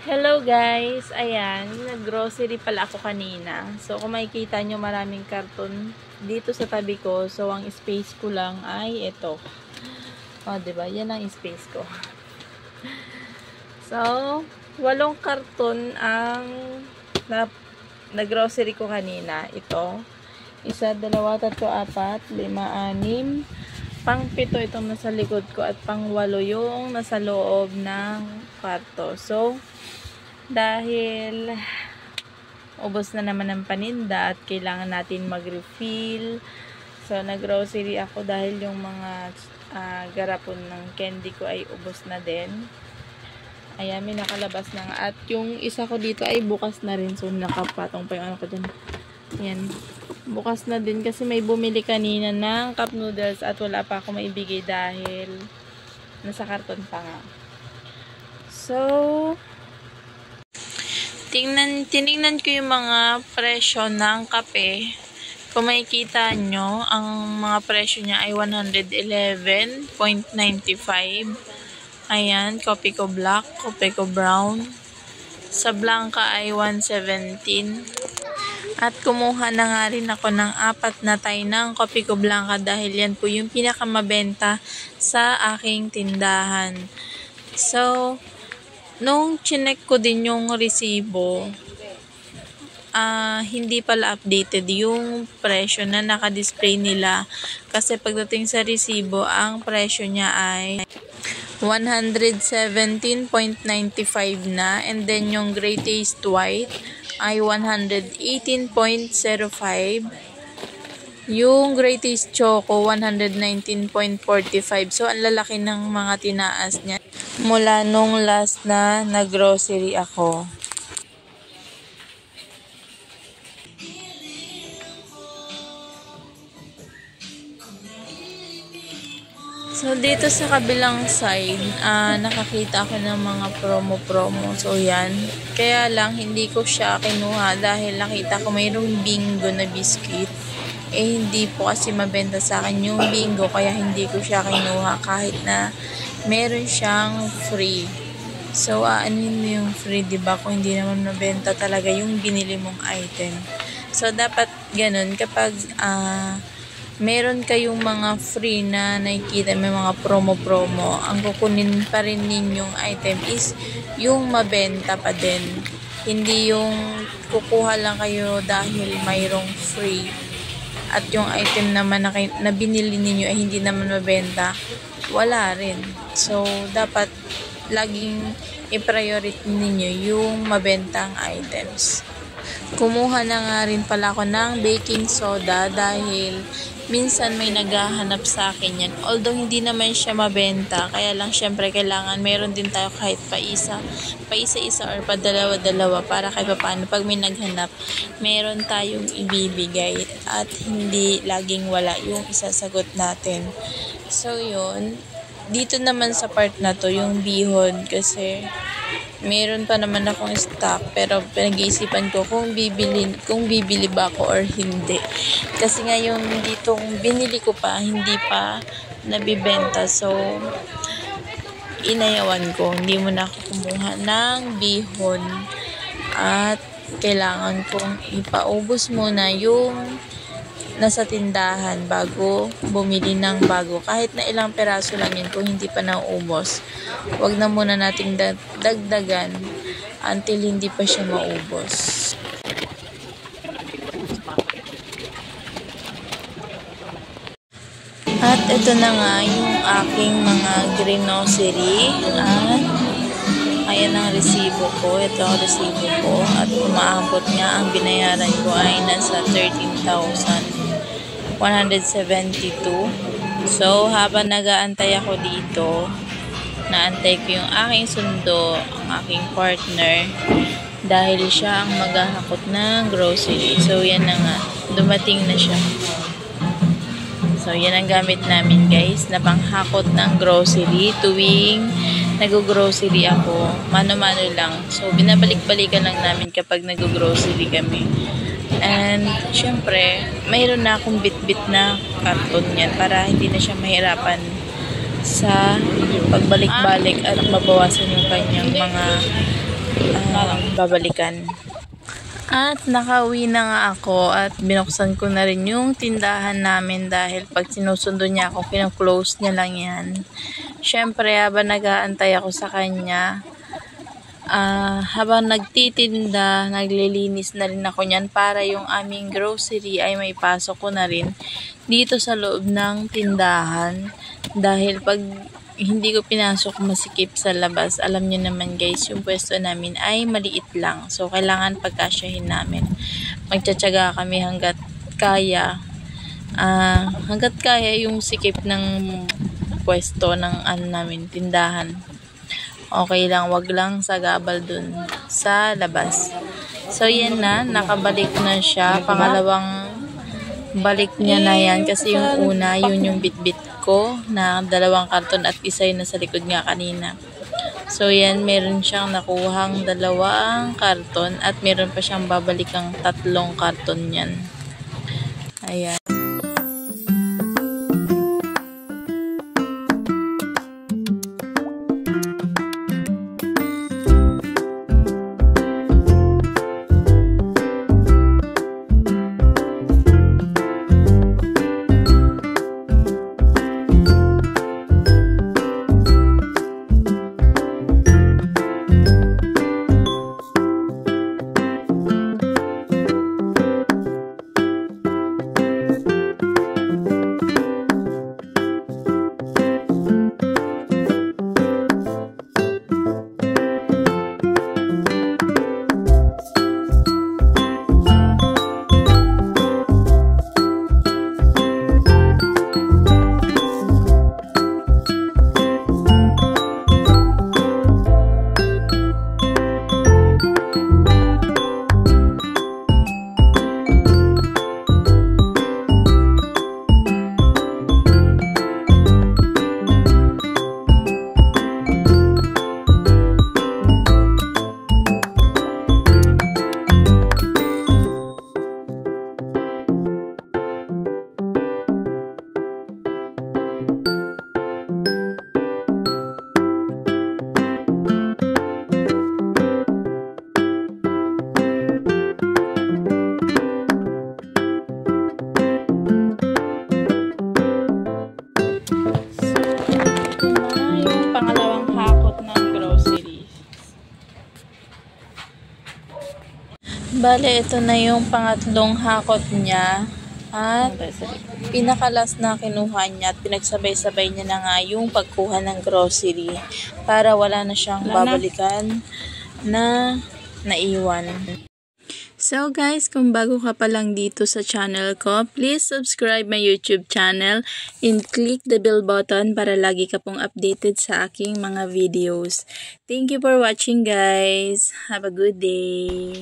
Hello guys! Ayan, nag-grocery pala ako kanina. So, kung makikita nyo maraming karton dito sa tabi ko. So, ang space ko lang ay ito. O, diba? Yan ang space ko. So, 8 karton ang na-grocery ko kanina. Ito. 1, 2, 3, 4, 5, 6, pang-7 itong nasa likod ko at pang-8 yung nasa loob ng kwarto. So, dahil ubos na naman ang paninda at kailangan natin mag-refill. So, nag-grocery ako dahil yung mga garapon ng candy ko ay ubos na din. Ayan, may nakalabas na nga. At yung isa ko dito ay bukas na rin. So, nakapatong pa yung ano ko dyan. Ayan. Bukas na din kasi may bumili kanina ng cup noodles at wala pa ako maibigay dahil nasa karton pa nga. So, tinignan ko yung mga presyo ng kape. Kung makikita nyo, ang mga presyo niya ay 111.95. Ayan, kopi ko black, kopi ko brown. Sa blanca ay 117. At kumuha na nga rin ako ng 4 na tay ng kopi ko blanca dahil yan po yung pinakamabenta sa aking tindahan. So, nung chinek ko din yung resibo, hindi pala updated yung presyo na naka-display nila. Kasi pagdating sa resibo, ang presyo niya ay 117.95 na. And then yung Great Taste White ay 118.05. Yung Great Taste Choco, 119.45. So, ang lalaki ng mga tinaas niya mula nung last na nag-grocery ako. So, dito sa kabilang side, nakakita ako ng mga promo-promo. So, yan. Kaya lang, hindi ko siya kinuha dahil nakita ko mayroong bingo na biscuit. Hindi po kasi mabenta sa akin yung bingo, kaya hindi ko siya kinuha kahit na meron siyang free. So, anuhin mo yung free, diba? Kung hindi naman mabenta talaga yung binili mong item. So, dapat ganun. Kapag meron kayong mga free na nakikita, may mga promo-promo, ang kukunin pa rin ninyong item is yung mabenta pa din. Hindi yung kukuha lang kayo dahil mayroong free. At yung item naman na binili ninyo ay hindi naman mabenta, wala rin. So, dapat laging i-priority ninyo yung mabentang items. Kumuha na nga rin pala ako ng baking soda dahil minsan may naghahanap sa akin yan. Although hindi naman siya mabenta, kaya lang syempre kailangan meron din tayo kahit paisa or padalawa-dalawa para kahit paano pag may naghanap, meron tayong ibibigay at hindi laging wala yung isasagot natin. So yun, dito naman sa part na to, yung bihon, kasi meron pa naman akong stock pero pinag-iisipan ko kung bibili ba ako or hindi. Kasi nga yung dito binili ko pa, hindi pa nabibenta. So, inayawan ko. Hindi mo na ako kumuha ng bihon. At kailangan kong ipaubos muna yung nasa tindahan bago bumili ng bago. Kahit na ilang peraso lang yun, kung hindi pa naubos, wag na muna nating dagdagan until hindi pa siya maubos. At ito na nga yung aking mga grocery. At ayan ang resibo ko. Ito ang resibo ko. At umaabot nga, ang binayaran ko ay nasa 13,172. So, habang nag-aantay ako dito, naantay ko yung aking sundo, ang aking partner, dahil siya ang maghahakot ng grocery. So, yan na nga. Dumating na siya. So, yan ang gamit namin, guys, na panghakot ng grocery tuwing nag-grocery ako. Mano-mano lang. So, binabalik-balikan lang namin kapag nag-grocery kami. And, syempre, mayroon na akong bit-bit na karton yan para hindi na siya mahirapan sa pagbalik-balik at mabawasan yung kanyang mga babalikan. At nakauwi na nga ako at binuksan ko na rin yung tindahan namin dahil pag sinusundo niya ako, kino-close niya lang yan. Syempre, habang nag-aantay ako sa kanya, habang nagtitinda, naglilinis na rin ako niyan para yung aming grocery ay may pasok ko na rin dito sa loob ng tindahan. Dahil pag hindi ko pinasok masikip sa labas, alam niyo naman guys, yung pwesto namin ay maliit lang. So, kailangan pagkasyahin namin. Magtsatsaga kami hanggat kaya. Hanggat kaya yung sikip ng pwesto ng namin, tindahan. Okay lang, wag lang sagabal dun sa labas. So, yan na. Nakabalik na siya. Pangalawang balik niya na yan. Kasi yung una, yun yung bit-bit ko na 2 karton at isa yun nasa likod nga kanina. So, yan. Meron siyang nakuhang 2 karton at meron pa siyang babalikang 3 karton yan. Ayan. Bale, ito na yung pangatlong hakot niya. At pinakalas na kinuha niya at pinagsabay-sabay niya na nga yung pagkuha ng grocery para wala na siyang babalikan na naiwan. So guys, kung bago ka pa lang dito sa channel ko, please subscribe my YouTube channel and click the bell button para lagi ka pong updated sa aking mga videos. Thank you for watching guys. Have a good day.